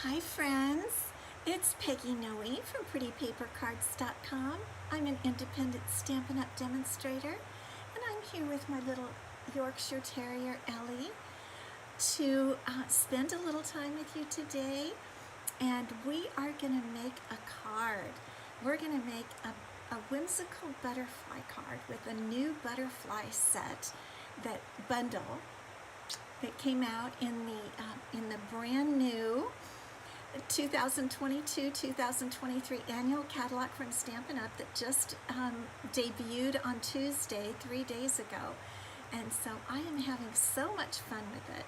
Hi friends, it's Peggy Noe from PrettyPaperCards.com. I'm an independent Stampin' Up! Demonstrator, and I'm here with my little Yorkshire Terrier, Elie, to spend a little time with you today. And we are going to make a card. We're going to make a whimsical butterfly card with a new butterfly set, that bundle that came out in the brand new 2022-2023 annual catalog from Stampin' Up! That just debuted on Tuesday, 3 days ago. And so I am having so much fun with it.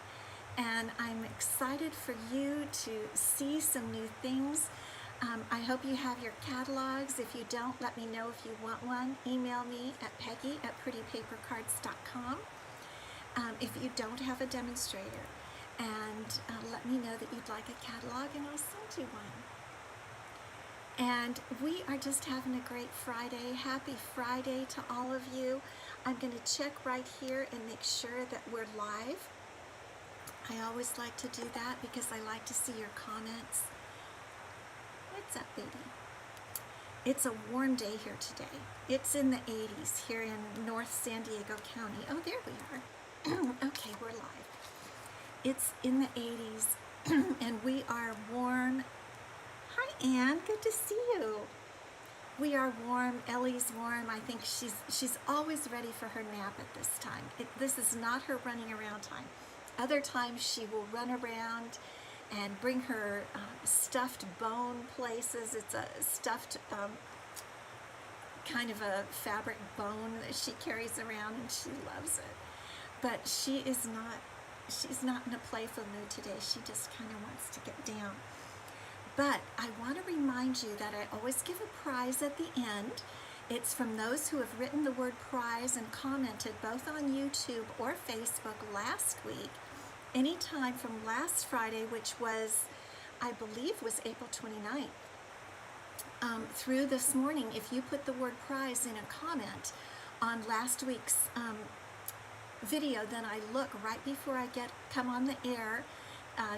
And I'm excited for you to see some new things. I hope you have your catalogs. If you don't, let me know if you want one. Email me at Peggy@PrettyPaperCards.com if you don't have a demonstrator. And let me know that you'd like a catalog and I'll send you one. And we are just having a great Friday. Happy Friday to all of you. I'm going to check right here and make sure that we're live. I always like to do that because I like to see your comments. What's up, baby? It's a warm day here today. It's in the 80s here in North San Diego County. Oh, there we are. Okay, we're live. It's in the 80s and we are warm. Hi, Anne. Good to see you. We are warm. Ellie's warm. I think she's always ready for her nap at this time. This is not her running around time. Other times she will run around and bring her stuffed bone places. It's a stuffed kind of a fabric bone that she carries around and she loves it. But she's not in a playful mood today. She just kind of wants to get down. But I want to remind you that I always give a prize at the end. It's from those who have written the word prize and commented both on YouTube or Facebook last week, anytime from last Friday, which was, I believe, was April 29th, through this morning. If you put the word prize in a comment on last week's video, then I look right before I come on the air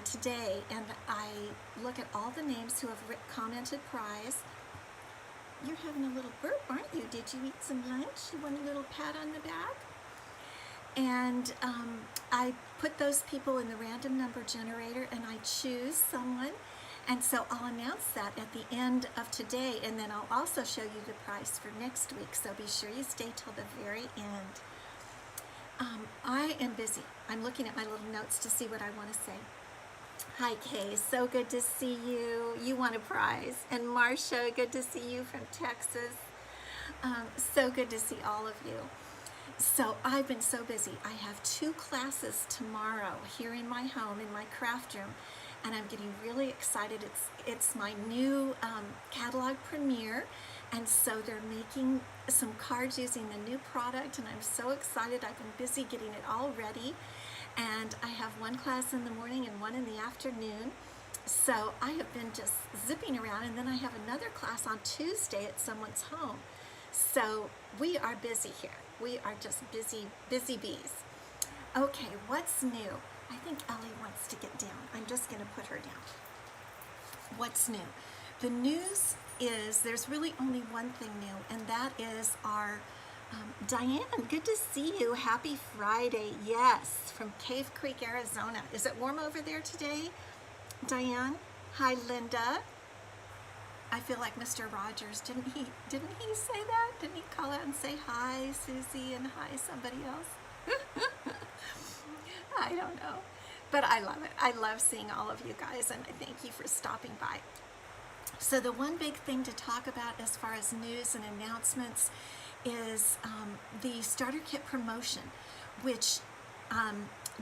today, and I look at all the names who have commented prize. You're having a little burp, aren't you? Did you eat some lunch? You want a little pat on the back? And I put those people in the random number generator and I choose someone. And so I'll announce that at the end of today, and then I'll also show you the prize for next week. So be sure you stay till the very end. I am busy. I'm looking at my little notes to see what I want to say. Hi, Kay. So good to see you. You want a prize. And Marcia, good to see you from Texas. So good to see all of you. So I've been so busy. I have 2 classes tomorrow here in my home, in my craft room, and I'm getting really excited. It's my new catalog premiere, and so they're making some cards using the new product, and I'm so excited. I've been busy getting it all ready, and I have one class in the morning and one in the afternoon. So I have been just zipping around, and then I have another class on Tuesday at someone's home. So we are busy here. We are just busy bees. Okay, what's new? I think Elie wants to get down. I'm just going to put her down. What's new? The news is there's really only one thing new, and that is our Diane. Good to see you. Happy Friday. Yes, from Cave Creek, Arizona. Is it warm over there today, Diane? Hi, Linda. I feel like Mr. Rogers. Didn't he say that? Didn't he call out and say hi, Susie, and hi, somebody else? I don't know. But I love it. I love seeing all of you guys, and I thank you for stopping by. So the one big thing to talk about as far as news and announcements is the starter kit promotion, which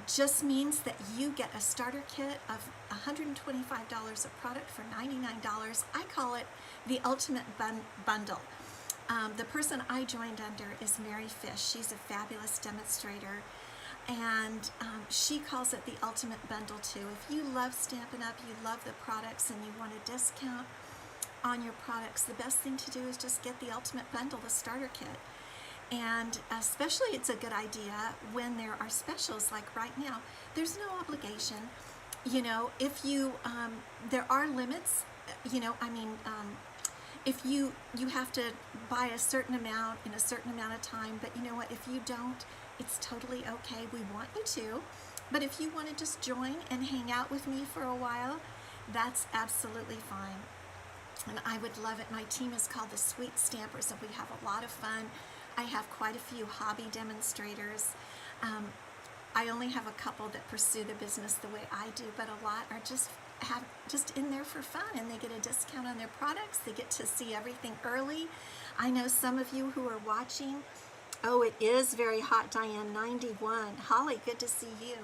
just means that you get a starter kit of $125 of product for $99. I call it the ultimate bundle. The person I joined under is Mary Fish. She's a fabulous demonstrator, and she calls it the ultimate bundle too. If you love Stampin' Up!, you love the products, and you want a discount on your products, the best thing to do is just get the ultimate bundle, the starter kit. And especially it's a good idea when there are specials like right now. There's no obligation. you know, if you, there are limits, you know, I mean, if you have to buy a certain amount in a certain amount of time, but you know what, if you don't, it's totally okay. We want you to, but if you want to just join and hang out with me for a while, that's absolutely fine. And I would love it. My team is called the Sweet Stampers, and we have a lot of fun. I have quite a few hobby demonstrators. I only have a couple that pursue the business the way I do, but a lot are just in there for fun, and they get a discount on their products. They get to see everything early. I know some of you who are watching. Oh, it is very hot, Diane, 91. Holly, good to see you.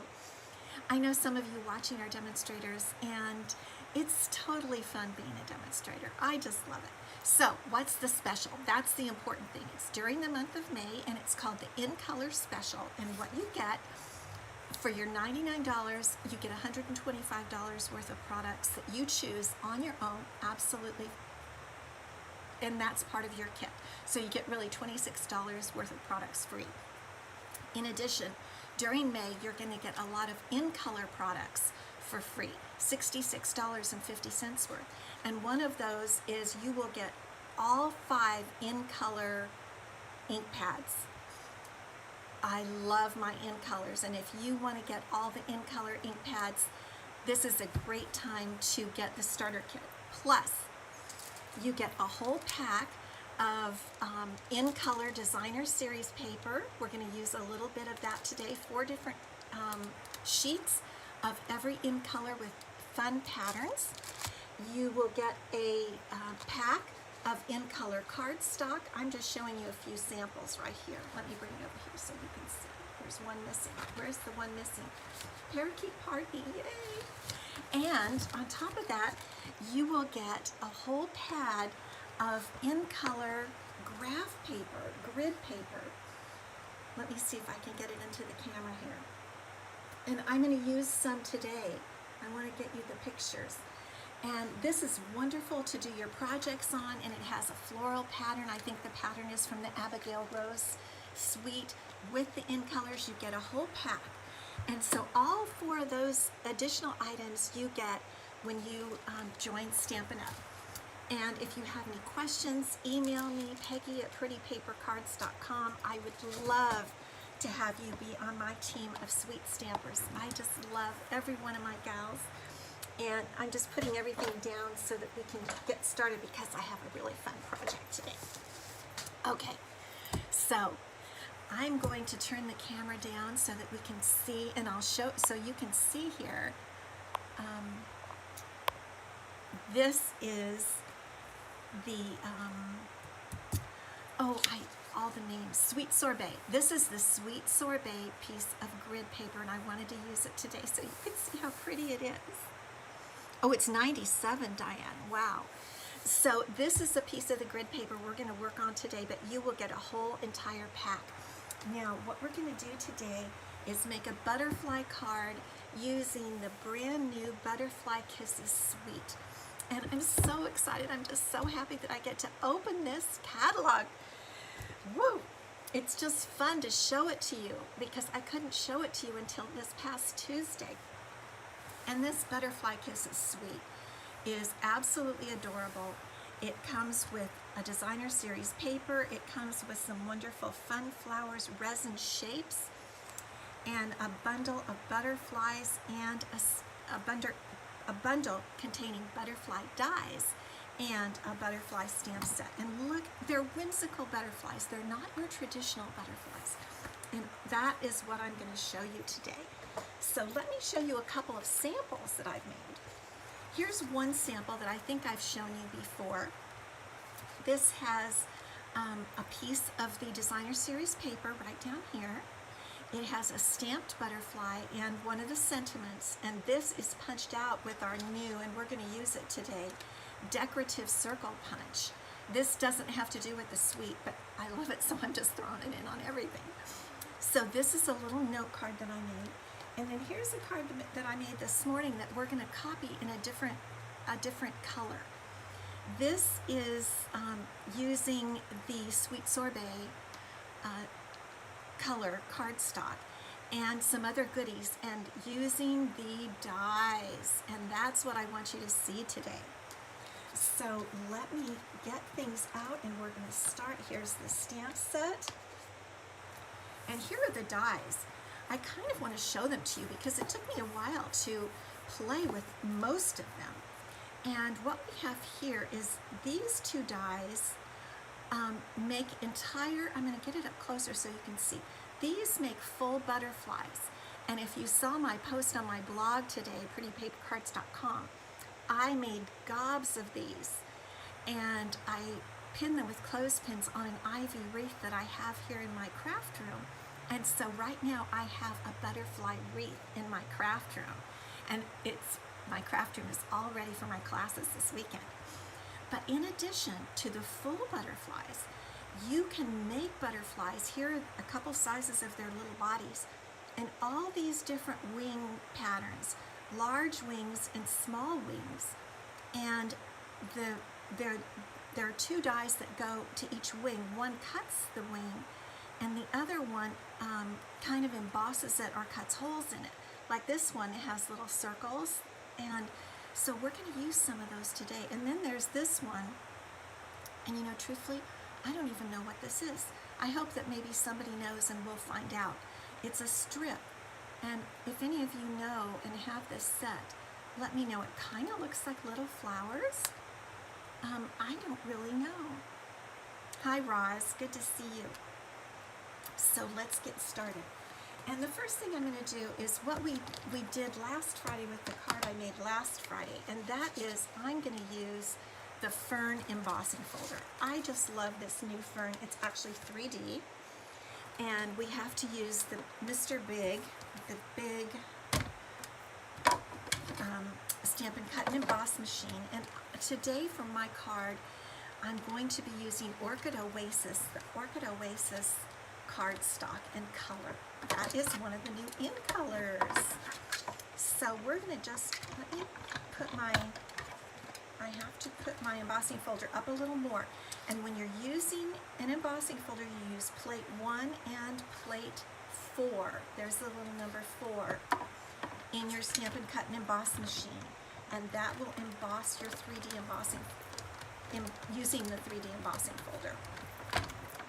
I know some of you watching are demonstrators, and it's totally fun being a demonstrator. I just love it. So what's the special? That's the important thing. It's during the month of May, and it's called the In Color Special. And what you get for your $99, you get $125 worth of products that you choose on your own, absolutely. And that's part of your kit. So you get really $26 worth of products free. In addition, during May, you're going to get a lot of in-color products for free, $66.50 worth. And one of those is you will get all 5 in-color ink pads. I love my in-colors, and if you want to get all the in-color ink pads, this is a great time to get the starter kit. Plus, you get a whole pack of in-color designer series paper. We're going to use a little bit of that today. 4 different sheets of every in-color with fun patterns. You will get a pack of in-color cardstock. I'm just showing you a few samples right here. Let me bring it over here so you can see. There's one missing. Where's the one missing? Parakeet Party, yay! And on top of that, you will get a whole pad of in-color graph paper, grid paper. Let me see if I can get it into the camera here. And I'm going to use some today. I want to get you the pictures. And this is wonderful to do your projects on, and it has a floral pattern. I think the pattern is from the Abigail Rose Suite. With the in-colors, you get a whole pack. And so all 4 of those additional items you get when you join Stampin' Up! And if you have any questions, email me, Peggy at prettypapercards.com. I would love to have you be on my team of Sweet Stampers. I just love every one of my gals. And I'm just putting everything down so that we can get started because I have a really fun project today. Okay, so I'm going to turn the camera down so that we can see, and I'll show, so you can see here. This is the, all the names, Sweet Sorbet. This is the Sweet Sorbet piece of grid paper, and I wanted to use it today so you can see how pretty it is. Oh, it's 97, Diane. Wow. So this is a piece of the grid paper we're going to work on today, but you will get a whole entire pack. Now, what we're going to do today is make a butterfly card using the brand new Butterfly Kisses Suite. And I'm so excited. I'm just so happy that I get to open this catalog. Woo! It's just fun to show it to you because I couldn't show it to you until this past Tuesday. And this Butterfly Kisses Suite is absolutely adorable. It comes with a designer series paper. It comes with some wonderful fun flowers, resin shapes, and a bundle of butterflies and a bundle containing butterfly dies and a butterfly stamp set. And look, they're whimsical butterflies. They're not your traditional butterflies. And that is what I'm going to show you today. So let me show you a couple of samples that I've made. Here's one sample that I think I've shown you before. This has a piece of the designer series paper right down here. It has a stamped butterfly and one of the sentiments, and this is punched out with our new, and we're going to use it today, decorative circle punch. This doesn't have to do with the suite, but I love it, so I'm just throwing it in on everything. So this is a little note card that I made. And then here's a card that I made this morning that we're going to copy in a different color. This is using the Sweet Sorbet color cardstock. and some other goodies, and using the dies. And that's what I want you to see today. So let me get things out, and we're going to start. Here's the stamp set. And here are the dies. I kind of want to show them to you because it took me a while to play with most of them. And what we have here is these two dies make entire, I'm going to get it up closer so you can see. These make full butterflies. And if you saw my post on my blog today, prettypapercards.com, I made gobs of these, and I pinned them with clothespins on an ivy wreath that I have here in my craft room. And so right now I have a butterfly wreath in my craft room, and my craft room is all ready for my classes this weekend. But in addition to the full butterflies, you can make butterflies. Here are a couple sizes of their little bodies, and all these different wing patterns, large wings and small wings. And there are two dies that go to each wing. One cuts the wing, and the other one kind of embosses it or cuts holes in it. Like this one, it has little circles, and so we're going to use some of those today. And then there's this one, and you know, truthfully, I don't even know what this is. I hope that maybe somebody knows and we'll find out. It's a strip, and if any of you know and have this set, let me know. It kind of looks like little flowers. I don't really know. Hi Roz, good to see you. So let's get started. And the first thing I'm going to do is what we did last Friday with the card I made last Friday, and that is I'm going to use the fern embossing folder. I just love this new fern. It's actually 3D, and we have to use the Mr. Big, the big Stampin' Cut and Emboss machine. And today for my card, I'm going to be using Orchid Oasis, the Orchid Oasis cardstock and color. That is one of the new in colors. So we're going to just, let me put I have to put my embossing folder up a little more. And when you're using an embossing folder, you use plate 1 and plate 4. There's the little number 4 in your Stampin' Cut and Emboss machine. And that will emboss your 3D embossing, using the 3D embossing folder.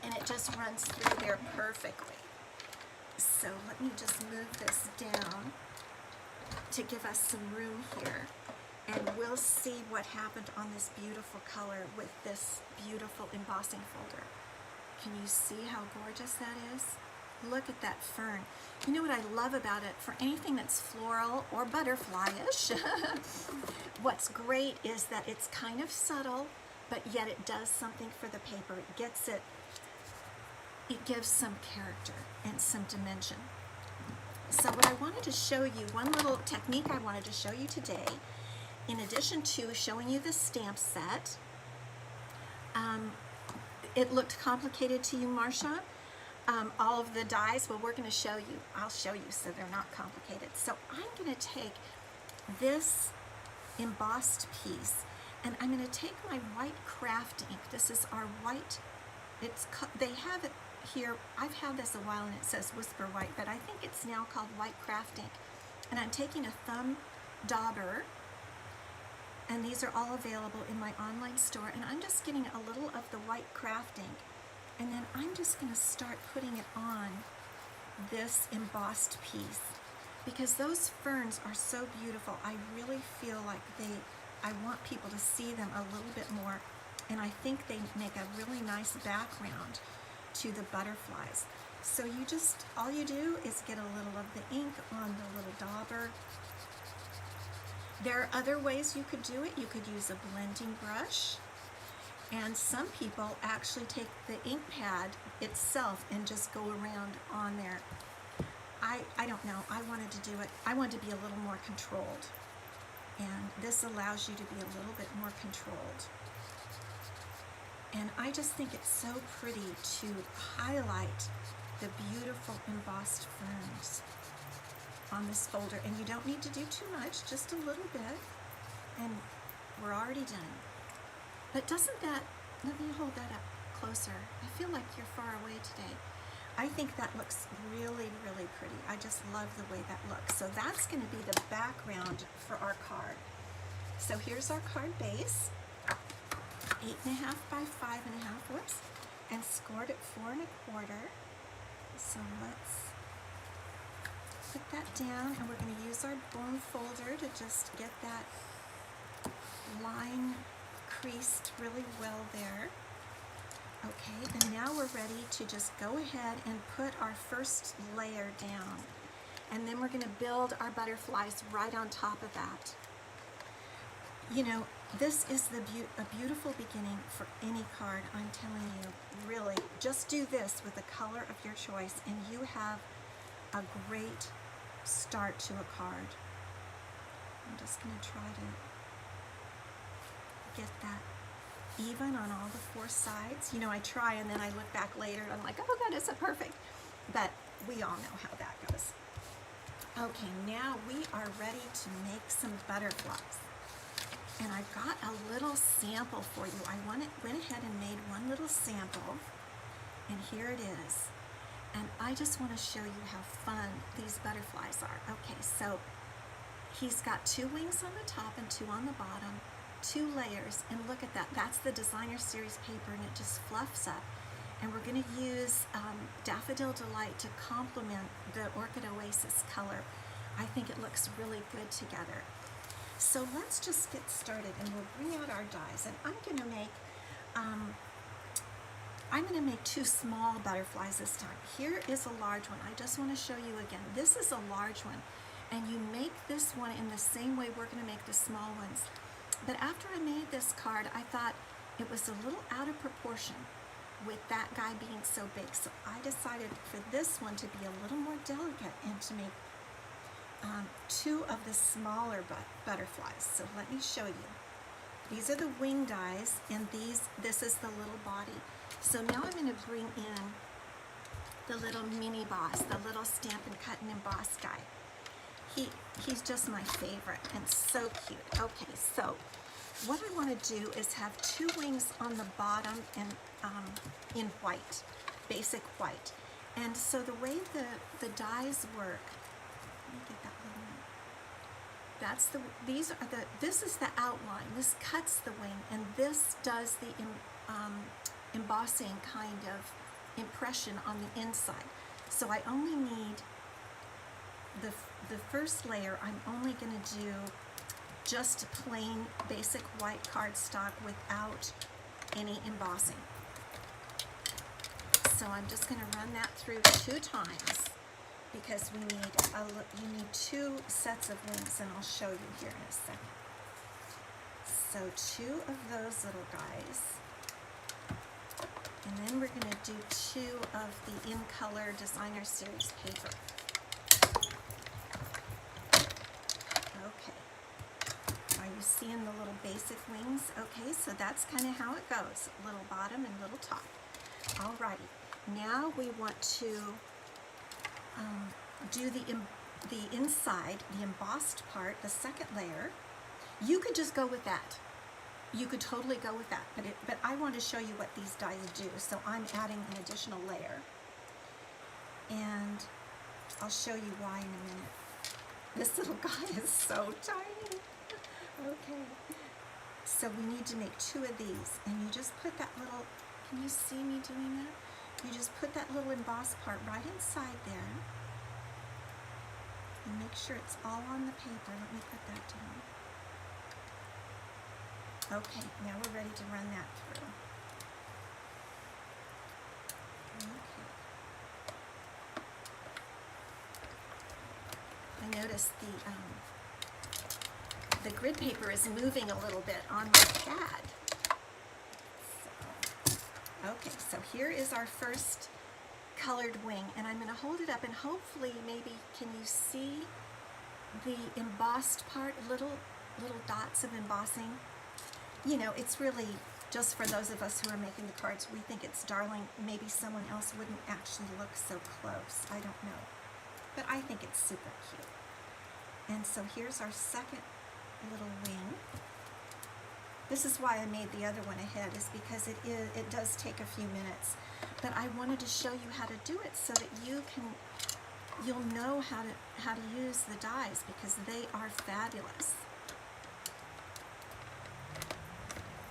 And it just runs through there perfectly. So let me just move this down to give us some room here. And we'll see what happened on this beautiful color with this beautiful embossing folder. Can you see how gorgeous that is? Look at that fern. You know what I love about it? For anything that's floral or butterfly-ish, what's great is that it's kind of subtle, but yet it does something for the paper. It gives some character and some dimension. So what I wanted to show you, one little technique I wanted to show you today, in addition to showing you the stamp set, it looked complicated to you, Marcia. All of the dies, well, we're going to show you. I'll show you so they're not complicated. So I'm going to take this embossed piece, and I'm going to take my white craft ink. This is our white. They have it here. I've had this a while, and it says Whisper White, but I think it's now called white craft ink. And I'm taking a thumb dauber, and these are all available in my online store, and I'm just getting a little of the white craft ink, and then I'm just going to start putting it on this embossed piece, because those ferns are so beautiful. I really feel like I want people to see them a little bit more, and I think they make a really nice background to the butterflies. So all you do is get a little of the ink on the little dauber. There are other ways you could do it. You could use a blending brush, and some people actually take the ink pad itself and just go around on there. I don't know. I wanted to do it. I wanted to be a little more controlled, and this allows you to be a little bit more controlled. And I just think it's so pretty to highlight the beautiful embossed ferns on this folder. And you don't need to do too much, just a little bit, and we're already done. But doesn't that, let me hold that up closer. I feel like you're far away today. I think that looks really, really pretty. I just love the way that looks. So that's going to be the background for our card. So here's our card base, 8.5 by 5.5, whoops, and scored at 4 1/4. So let's put that down, and we're going to use our bone folder to just get that line creased really well there. Okay, and now we're ready to just go ahead and put our first layer down. And then we're going to build our butterflies right on top of that. You know, this is a beautiful beginning for any card, I'm telling you, really. Just do this with the color of your choice, and you have a great start to a card. I'm just going to try to get that even on all the 4 sides. You know, I try and then I look back later and I'm like, oh, that isn't perfect. But we all know how that goes. Okay, now we are ready to make some butterflies. And I've got a little sample for you. I went ahead and made one little sample, and here it is. And I just want to show you how fun these butterflies are. Okay, so he's got 2 wings on the top and 2 on the bottom, 2 layers, and look at that. That's the Designer Series paper, and it just fluffs up. And we're going to use Daffodil Delight to complement the Orchid Oasis color. I think it looks really good together. So let's just get started, and we'll bring out our dies. And I'm going to make 2 small butterflies this time. Here is a large one. I just want to show you again. This is a large one, and you make this one in the same way we're going to make the small ones. But after I made this card, I thought it was a little out of proportion with that guy being so big. So I decided for this one to be a little more delicate and to make 2 of the smaller butterflies. So let me show you. These are the wing dies, and this is the little body. So now I'm going to bring in the little mini boss, the little Stamp and Cut and Emboss guy. He's just my favorite and so cute. Okay, so what I want to do is have 2 wings on the bottom and in white, basic white. And so the way the dies work, let me get that little one. This is the outline. This cuts the wing, and this does the embossing kind of impression on the inside. So I only need the first layer. I'm only going to do just plain basic white cardstock without any embossing. So I'm just going to run that through 2 times because you need 2 sets of wings, and I'll show you here in a second. So 2 of those little guys. And then we're going to do 2 of the In Color Designer Series paper. Okay. Are you seeing the little basic wings? Okay, so that's kind of how it goes. Little bottom and little top. Alrighty. Now we want to do the inside, the embossed part, the second layer. You could just go with that. You could totally go with that, but I want to show you what these dies do, so I'm adding an additional layer. And I'll show you why in a minute. This little guy is so tiny. Okay. So we need to make 2 of these, and you just put that little, can you see me doing that? You just put that little embossed part right inside there, and make sure it's all on the paper. Let me put that down. Okay, now we're ready to run that through. Okay. I noticed the grid paper is moving a little bit on my pad. Okay, so here is our first colored wing, and I'm going to hold it up, and hopefully maybe can you see the embossed part, little dots of embossing? You know, it's really just for those of us who are making the cards. We think it's darling. Maybe someone else wouldn't actually look so close. I don't know. But I think it's super cute. And so here's our second little wing. This is why I made the other one ahead, is because it does take a few minutes. But I wanted to show you how to do it so that you'll know how to use the dies, because they are fabulous.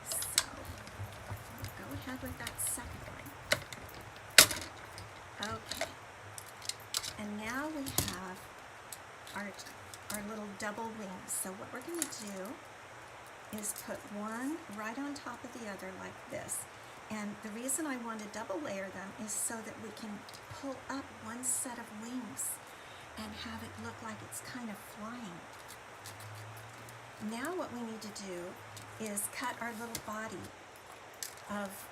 So we'll go ahead with that second one. Okay. And now we have our little double wings. So what we're going to do is put one right on top of the other like this. And the reason I want to double layer them is so that we can pull up one set of wings and have it look like it's kind of flying. Now what we need to do is cut our little body of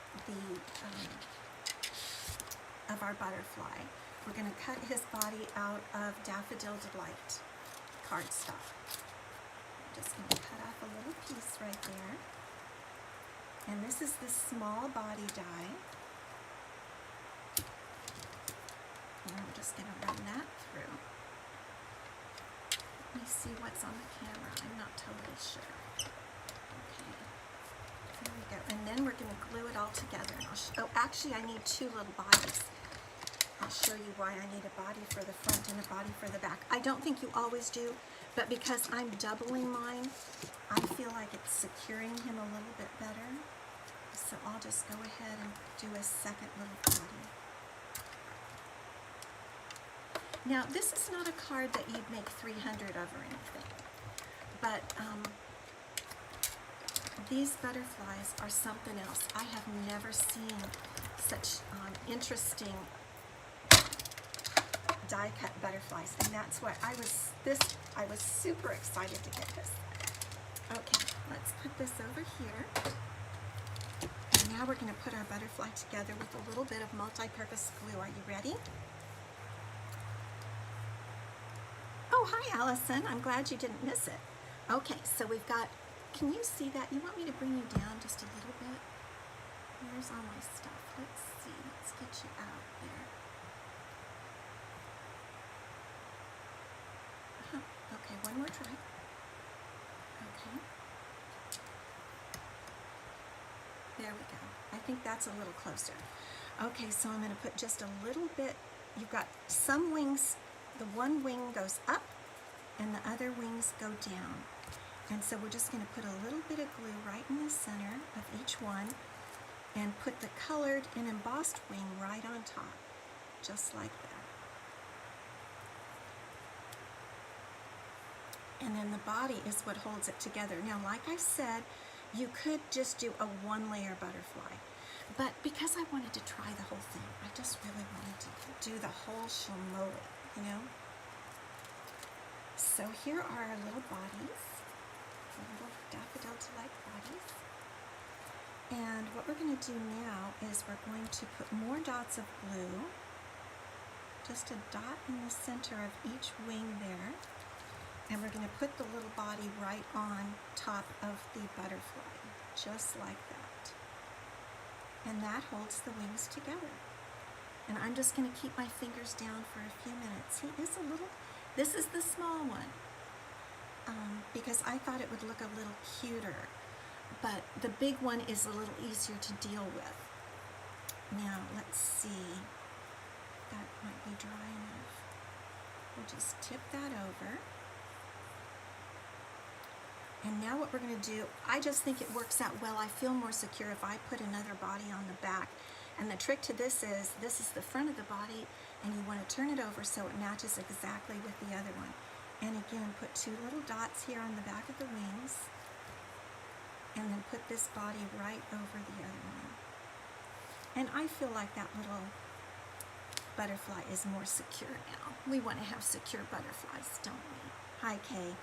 our butterfly. We're going to cut his body out of Daffodil Delight cardstock. I'm just going to cut off a little piece right there. And this is the small body die. And I'm just going to run that through. Let me see what's on the camera. I'm not totally sure. Okay. There we go. And then we're going to glue it all together. And oh, actually, I need two little bodies. I'll show you why I need a body for the front and a body for the back. I don't think you always do, but because I'm doubling mine, I feel like it's securing him a little bit better. So I'll just go ahead and do a second little body. Now, this is not a card that you'd make 300 of or anything, but these butterflies are something else. I have never seen such interesting die cut butterflies, and that's why I was super excited to get this. Okay, let's put this over here. And now we're going to put our butterfly together with a little bit of multi-purpose glue. Are you ready? Oh, hi Allison. I'm glad you didn't miss it. Okay, so we've got, can you see that? You want me to bring you down just a little bit? Where's all my stuff? Let's see. Let's get you out there. Okay, one more try. Okay. There we go. I think that's a little closer. Okay, so I'm going to put just a little bit. You've got some wings. The one wing goes up and the other wings go down. And so we're just going to put a little bit of glue right in the center of each one and put the colored and embossed wing right on top, just like that. And then the body is what holds it together. Now, like I said, you could just do a one-layer butterfly, but because I wanted to try the whole thing, I just really wanted to do the whole shamola, you know? So here are our little bodies, little Daffodil Delight bodies. And what we're going to do now is we're going to put more dots of glue, just a dot in the center of each wing there. And we're going to put the little body right on top of the butterfly, just like that. And that holds the wings together. And I'm just going to keep my fingers down for a few minutes. He is a little, this is the small one, because I thought it would look a little cuter. But the big one is a little easier to deal with. Now, let's see. That might be dry enough. We'll just tip that over. And now what we're going to do, I just think it works out well. I feel more secure if I put another body on the back. And the trick to this is the front of the body, and you want to turn it over so it matches exactly with the other one. And again, put two little dots here on the back of the wings, and then put this body right over the other one. And I feel like that little butterfly is more secure now. We want to have secure butterflies, don't we? Hi, Kay.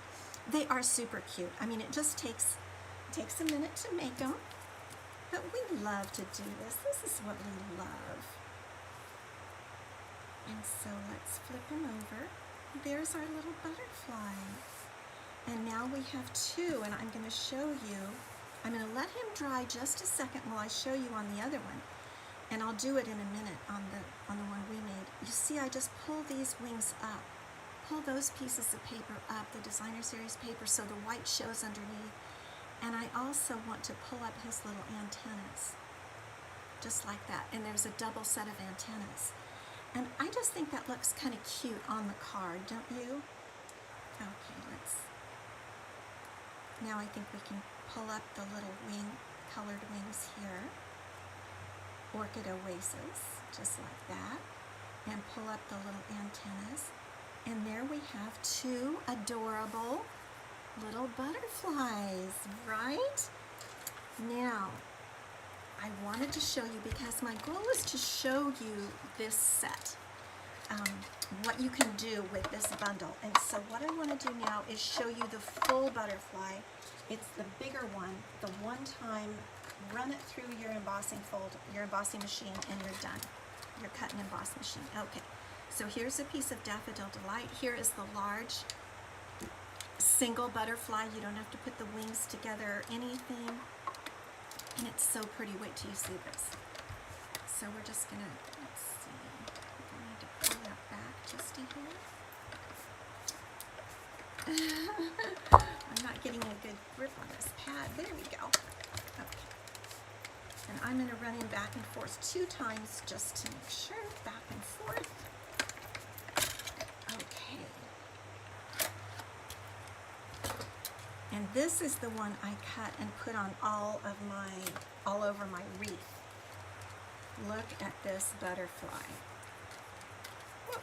They are super cute. I mean, it just takes a minute to make them, but we love to do this. This is what we love. And so let's flip them over. There's our little butterfly. And now we have two, and I'm going to show you. I'm going to let him dry just a second while I show you on the other one. And I'll do it in a minute on the one we made. You see, I just pull these wings up. Pull those pieces of paper up, the designer series paper, so the white shows underneath. And I also want to pull up his little antennas, just like that. And there's a double set of antennas. And I just think that looks kind of cute on the card, don't you? Okay, now I think we can pull up the little colored wings here. Orchid oasis, just like that. And pull up the little antennas. And there we have two adorable little butterflies, right? Now, I wanted to show you, because my goal is to show you this set, what you can do with this bundle. And so what I want to do now is show you the full butterfly. It's the bigger one, the one-time, run it through your embossing machine, and you're done. Your cut and emboss machine. Okay, so here's a piece of Daffodil Delight. Here is the large single butterfly. You don't have to put the wings together or anything. And it's so pretty. Wait till you see this. So we're just gonna, let's see, I need to pull that back just a hair. I'm not getting a good grip on this pad. There we go. Okay. And I'm gonna run him back and forth 2 times just to make sure. Back and forth. Okay. And this is the one I cut and put on all over my wreath. Look at this butterfly. Whoop.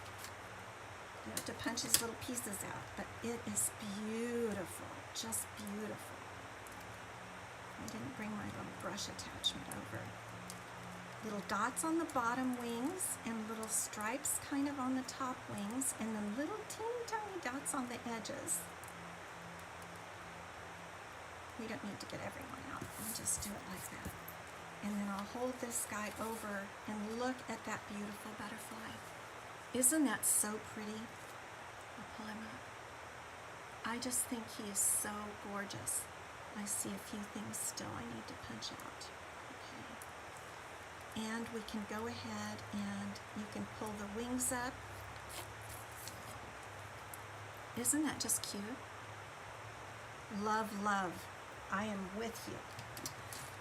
You have to punch his little pieces out, but it is beautiful, just beautiful. I didn't bring my little brush attachment over. Little dots on the bottom wings and little stripes kind of on the top wings, and then little teeny tiny dots on the edges. We don't need to get everyone out. I'll just do it like that. And then I'll hold this guy over and look at that beautiful butterfly. Isn't that so pretty? I'll pull him up. I just think he is so gorgeous. I see a few things still I need to punch out. Okay. And we can go ahead and you can pull the wings up. Isn't that just cute? Love, love. I am with you.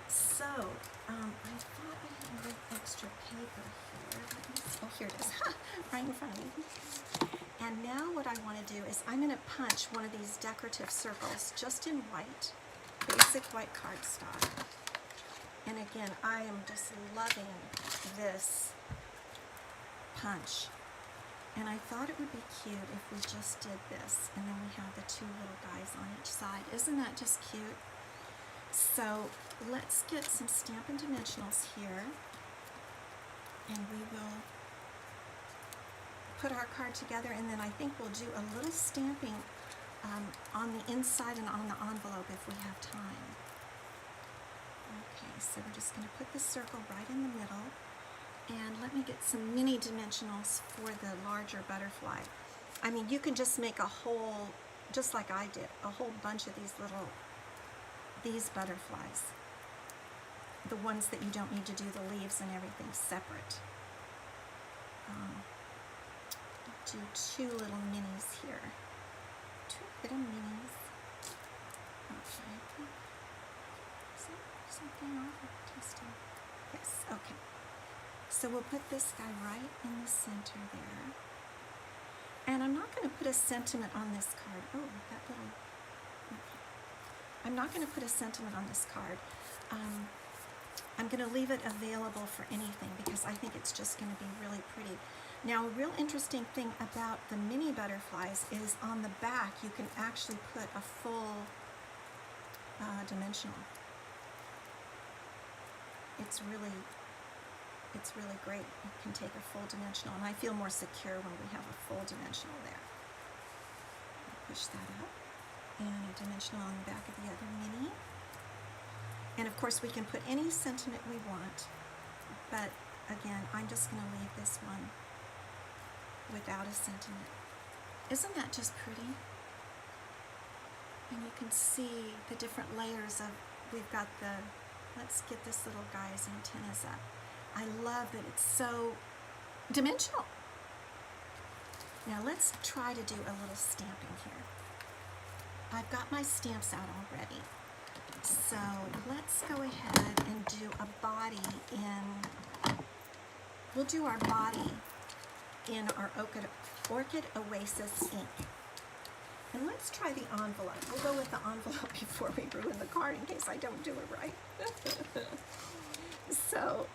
So, I thought I had a little extra paper here. Oh, here it is. Right in front of me. And now what I want to do is I'm going to punch one of these decorative circles just in white, basic white cardstock. And again, I am just loving this punch. And I thought it would be cute if we just did this, and then we have the 2 little guys on each side. Isn't that just cute? So let's get some Stampin' Dimensionals here, and we will put our card together, and then I think we'll do a little stamping on the inside and on the envelope if we have time. Okay, so we're just going to put the circle right in the middle. And let me get some mini dimensionals for the larger butterfly. I mean, you can just make a whole, just like I did, a whole bunch of these butterflies. The ones that you don't need to do the leaves and everything separate. Do 2 little minis here. 2 little minis. Okay. Is there something off? Testing. Yes, okay. So we'll put this guy right in the center there. And I'm not going to put a sentiment on this card. Oh, that little... Okay. I'm not going to put a sentiment on this card. I'm going to leave it available for anything because I think it's just going to be really pretty. Now, a real interesting thing about the mini butterflies is on the back you can actually put a full dimensional. It's really great. You can take a full dimensional, and I feel more secure when we have a full dimensional there. Push that up, and a dimensional on the back of the other mini. And of course we can put any sentiment we want, but again, I'm just going to leave this one without a sentiment. Isn't that just pretty? And you can see the different layers of, we've got the, let's get this little guy's antennas up. I love that it's so dimensional. Now let's try to do a little stamping here. I've got my stamps out already. So let's go ahead and do a body in, we'll do our body in our Orchid Oasis ink. And let's try the envelope. We'll go with the envelope before we ruin the card in case I don't do it right. So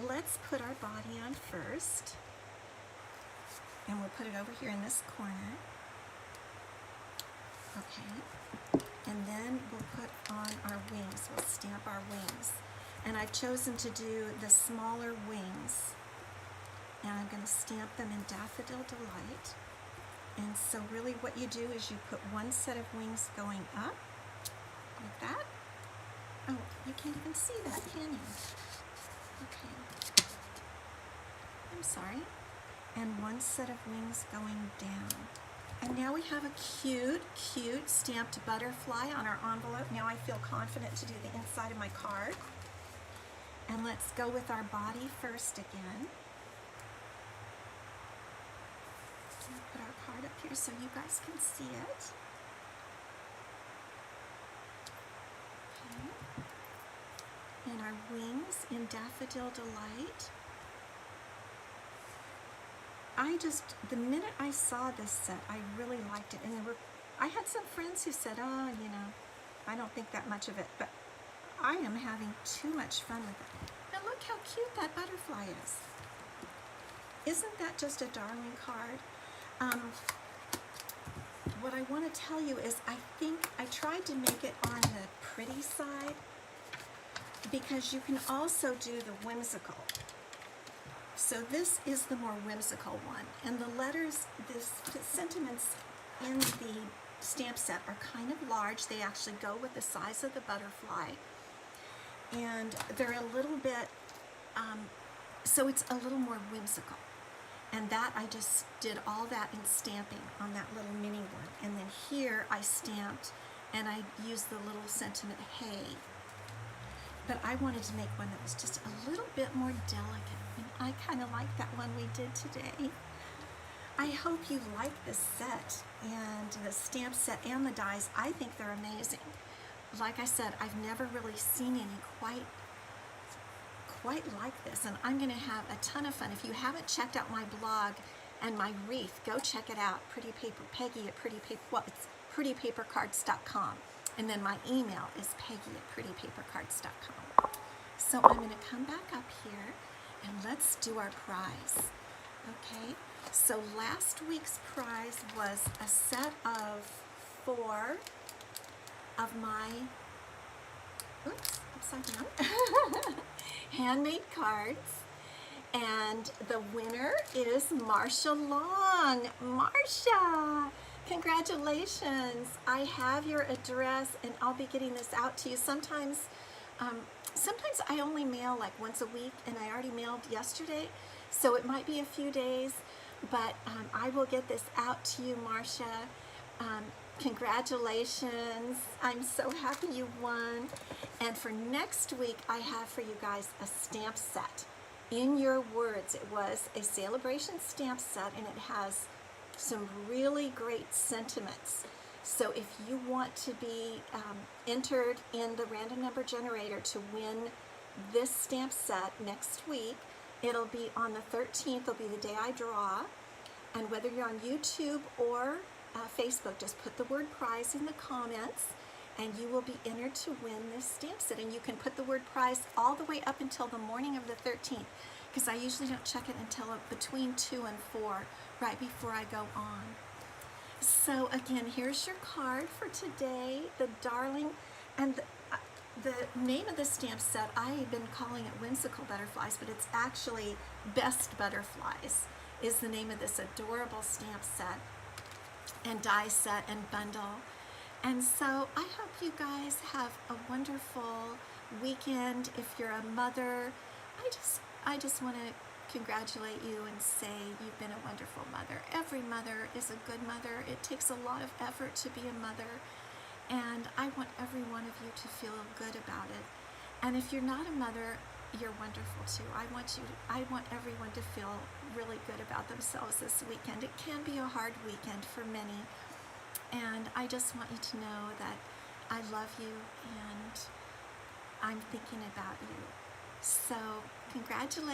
let's put our body on first. And we'll put it over here in this corner. Okay. And then we'll put on our wings. We'll stamp our wings. And I've chosen to do the smaller wings. And I'm going to stamp them in Daffodil Delight. And so really what you do is you put one set of wings going up, like that. Oh, you can't even see that, can you? Okay. I'm sorry. And one set of wings going down. And now we have a cute, cute stamped butterfly on our envelope. Now I feel confident to do the inside of my card. And let's go with our body first again. Put our card up here so you guys can see it. Okay. And our wings in Daffodil Delight. The minute I saw this set, I really liked it. And I had some friends who said, oh, you know, I don't think that much of it, but I am having too much fun with it. Now look how cute that butterfly is. Isn't that just a darling card? What I want to tell you is I think I tried to make it on the pretty side because you can also do the whimsical. So this is the more whimsical one. And the letters, the sentiments in the stamp set are kind of large. They actually go with the size of the butterfly. And they're a little bit, so it's a little more whimsical. And that I just did all that in stamping on that little mini one. And then here I stamped and I used the little sentiment, hey. But I wanted to make one that was just a little bit more delicate. And I kind of like that one we did today. I hope you like this set and the stamp set and the dies. I think they're amazing. Like I said, I've never really seen any quite like this, and I'm going to have a ton of fun. If you haven't checked out my blog and my wreath, go check it out. Pretty Paper Peggy at it's prettypapercards.com, and then my email is Peggy@prettypapercards.com. So I'm going to come back up here and let's do our prize. Okay, so last week's prize was a set of 4 of my, oops, upside down, handmade cards, and the winner is Marsha Long. Marsha, congratulations. I have your address and I'll be getting this out to you. Sometimes I only mail like once a week, and I already mailed yesterday, so it might be a few days, but I will get this out to you, Marsha. Congratulations. I'm so happy you won. And for next week, I have for you guys a stamp set. In your words, it was a celebration stamp set, and it has some really great sentiments. So if you want to be entered in the random number generator to win this stamp set next week, it'll be on the 13th. It'll be the day I draw. And whether you're on YouTube or Facebook, just put the word prize in the comments and you will be entered to win this stamp set. And you can put the word prize all the way up until the morning of the 13th, because I usually don't check it until between 2 and 4, right before I go on. So again, here's your card for today, the darling, and the name of the stamp set, I've been calling it Whimsical Butterflies, but it's actually Best Butterflies is the name of this adorable stamp set and die set and bundle. And so I hope you guys have a wonderful weekend. If you're a mother, I just want to congratulate you and say you've been a wonderful mother. Every mother is a good mother. It takes a lot of effort to be a mother, and I want every one of you to feel good about it. And if you're not a mother, you're wonderful too. I want everyone to feel really good about themselves this weekend. It can be a hard weekend for many, and I just want you to know that I love you, and I'm thinking about you. So congratulations.